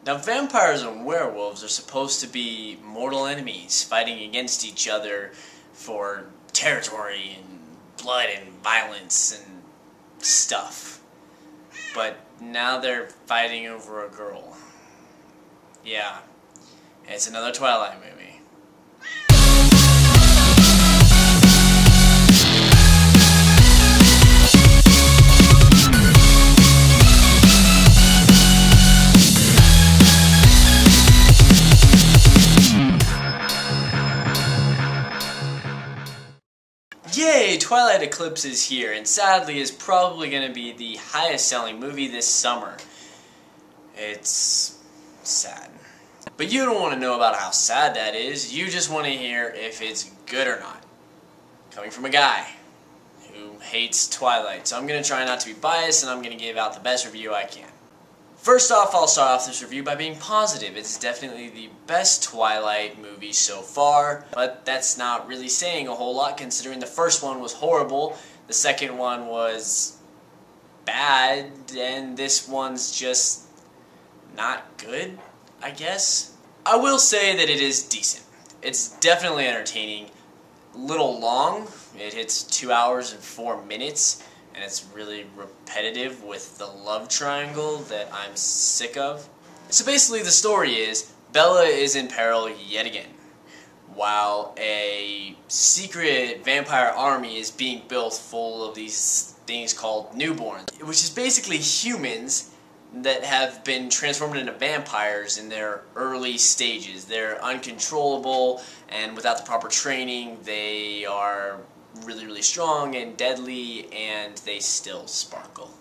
Now, vampires and werewolves are supposed to be mortal enemies, fighting against each other for territory and blood and violence and stuff. But now they're fighting over a girl. Yeah, it's another Twilight movie. Yay! Twilight Eclipse is here, and sadly is probably going to be the highest selling movie this summer. It's sad. But you don't want to know about how sad that is, you just want to hear if it's good or not. Coming from a guy who hates Twilight, so I'm going to try not to be biased and I'm going to give out the best review I can. First off, I'll start off this review by being positive. It's definitely the best Twilight movie so far, but that's not really saying a whole lot considering the first one was horrible, the second one was bad, and this one's just not good, I guess. I will say that it is decent. It's definitely entertaining, a little long. It hits 2 hours and 4 minutes. And it's really repetitive with the love triangle that I'm sick of. So basically the story is, Bella is in peril yet again, while a secret vampire army is being built full of these things called newborns, which is basically humans that have been transformed into vampires in their early stages. They're uncontrollable, and without the proper training, they are really strong and deadly, and they still sparkle.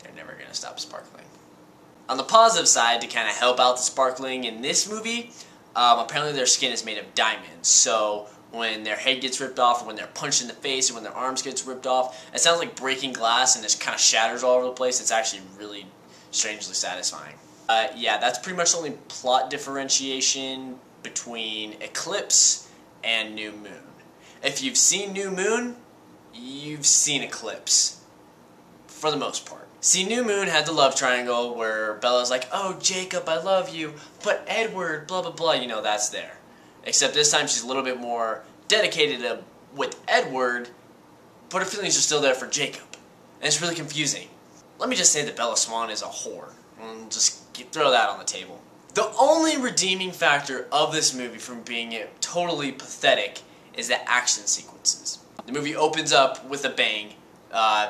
They're never going to stop sparkling. On the positive side, to kind of help out the sparkling in this movie, apparently their skin is made of diamonds, so when their head gets ripped off, or when they're punched in the face, or when their arms gets ripped off, it sounds like breaking glass and it kind of shatters all over the place. It's actually really strangely satisfying. Yeah, that's pretty much the only plot differentiation between Eclipse and New Moon. If you've seen New Moon, you've seen Eclipse, for the most part. See, New Moon had the love triangle where Bella's like, oh, Jacob, I love you, but Edward, blah, blah, blah, you know, that's there. Except this time she's a little bit more dedicated with Edward, but her feelings are still there for Jacob. And it's really confusing. Let me just say that Bella Swan is a whore. And just throw that on the table. The only redeeming factor of this movie from being totally pathetic is the action sequences. The movie opens up with a bang,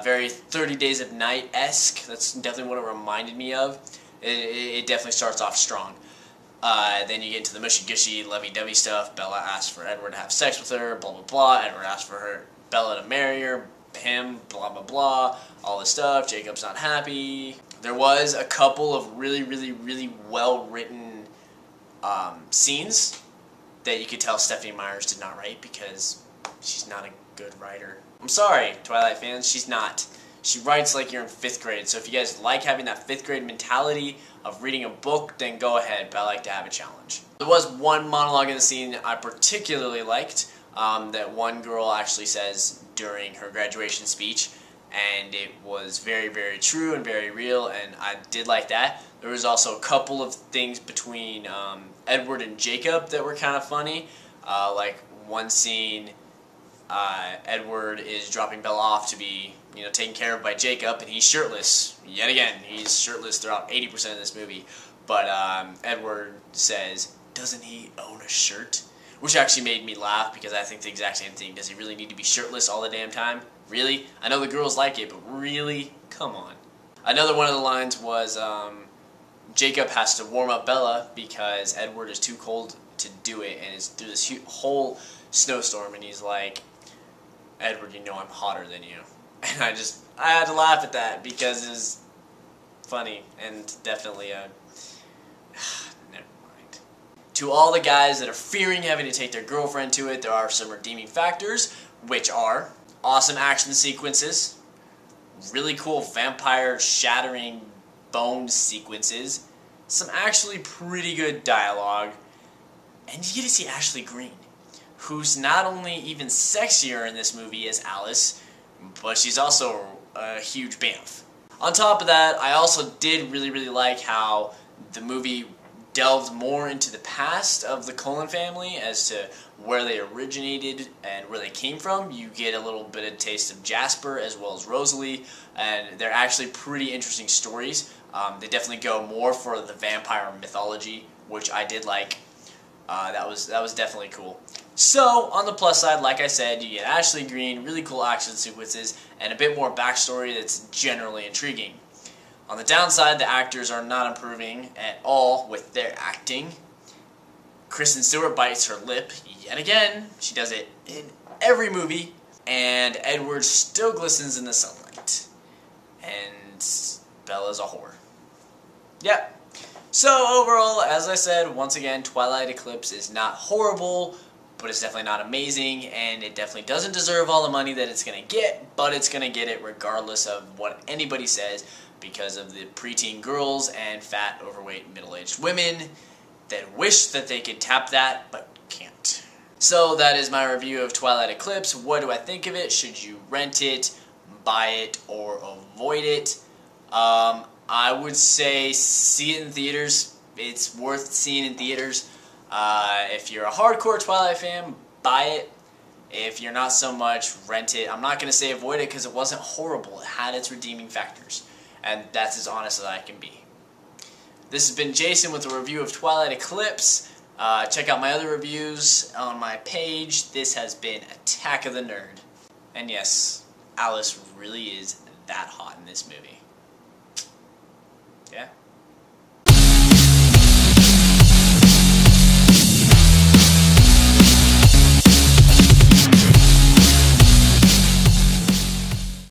very 30 Days of Night-esque. That's definitely what it reminded me of. It definitely starts off strong. Then you get into the mushy-gushy, lovey-dovey stuff. Bella asks for Edward to have sex with her, blah blah blah. Edward asks for Bella to marry him, blah blah blah. All this stuff. Jacob's not happy. There was a couple of really well-written scenes that you could tell Stephanie Myers did not write because she's not a good writer. I'm sorry, Twilight fans, she's not. She writes like you're in 5th grade, so if you guys like having that 5th grade mentality of reading a book, then go ahead, but I like to have a challenge. There was one monologue in the scene I particularly liked, that one girl actually says during her graduation speech, and it was very true and very real, and I did like that. There was also a couple of things between Edward and Jacob that were kind of funny. Like one scene, Edward is dropping Bella off to be, taken care of by Jacob, and he's shirtless. Yet again, he's shirtless throughout 80% of this movie. But Edward says, "Doesn't he own a shirt?" Which actually made me laugh because I think the exact same thing. Does he really need to be shirtless all the damn time? Really? I know the girls like it, but really? Come on. Another one of the lines was, Jacob has to warm up Bella because Edward is too cold to do it, and it's through this whole snowstorm, and he's like, Edward, you know I'm hotter than you. And I had to laugh at that because it was funny and definitely a... Never mind. To all the guys that are fearing having to take their girlfriend to it, there are some redeeming factors, which are awesome action sequences, really cool vampire shattering bone sequences, some actually pretty good dialogue, and you get to see Ashley Greene, who's not only even sexier in this movie as Alice, but she's also a huge bamf. On top of that, I also did really like how The movie delved more into the past of the Cullen family as to where they originated and where they came from. You get a little bit of taste of Jasper as well as Rosalie, and they're actually pretty interesting stories. They definitely go more for the vampire mythology, which I did like. That was definitely cool. So, on the plus side, like I said, you get Ashley Greene, really cool action sequences, and a bit more backstory that's generally intriguing. On the downside, the actors are not improving at all with their acting. Kristen Stewart bites her lip yet again. She does it in every movie. And Edward still glistens in the sunlight. And Bella's a whore. Yep. So overall, as I said, once again, Twilight Eclipse is not horrible, but it's definitely not amazing, and it definitely doesn't deserve all the money that it's going to get, but it's going to get it regardless of what anybody says, because of the preteen girls and fat, overweight, middle-aged women that wish that they could tap that, but can't. So that is my review of Twilight Eclipse. What do I think of it? Should you rent it, buy it, or avoid it? I would say see it in theaters. It's worth seeing in theaters. If you're a hardcore Twilight fan, buy it. If you're not so much, rent it. I'm not going to say avoid it because it wasn't horrible. It had its redeeming factors. And that's as honest as I can be. This has been Jason with a review of Twilight Eclipse. Check out my other reviews on my page. This has been Attack of the Nerd. And yes, Alice really is that hot in this movie. Yeah?